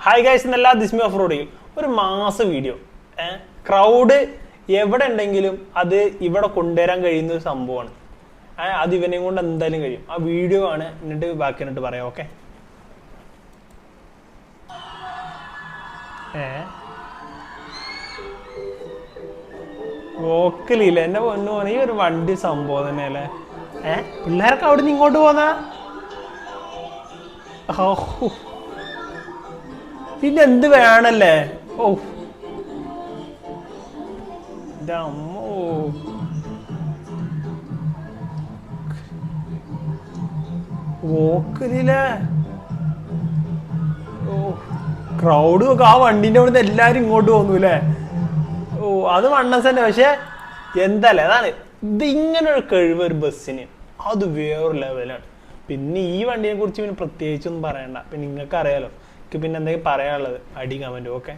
Hi guys എന്നല്ല ദിസ്മി of റോഡിൽ ഒരു മാസ വീഡിയോ ക്രൗഡ് എവിടെ ഉണ്ടെങ്കിലും അത് ഇവിടെ കൊണ്ടുവരാൻ കഴിയുന്ന ഒരു സംഭവമാണ്. അത് ഇവനെയും കൊണ്ട് എന്തായാലും കഴിയും. ആ വീഡിയോ ആണ് എന്നിട്ട് ബാക്കി എന്നിട്ട് പറയാം. ഓക്കെ, ഓക്കലില്ല എന്റെ പൊന്നു പോണ ഈ ഒരു വണ്ടി സംഭവം തന്നെയല്ലേ. പിള്ളേർക്ക് അവിടെ നിന്ന് ഇങ്ങോട്ട് പോന്നാ പിന്നെ എന്ത് വേണല്ലേ. ഓ അമ്മോ, ഓക്കലില്ലേ. ഓ ക്രൗഡ് ഒക്കെ ആ വണ്ടിന്റെ അവിടുന്ന് എല്ലാരും ഇങ്ങോട്ട് പോന്നൂല്ലേ. ഓ അത് മണ്ണസ് തന്നെ. പക്ഷെ എന്തല്ലേ അതാണ് ഇത് ഇങ്ങനെ ഒരു കഴിവ് ഒരു ബസ്സിന്, അത് വേറൊരു ലെവലാണ്. പിന്നെ ഈ വണ്ടിയെ കുറിച്ച് പിന്നെ പ്രത്യേകിച്ചൊന്നും പറയണ്ട. പിന്നെ നിങ്ങൾക്ക് അറിയാലോ. പിന്നെ എന്തെങ്കിലും പറയാനുള്ളത് അടി കമന്റ്. ഓക്കെ.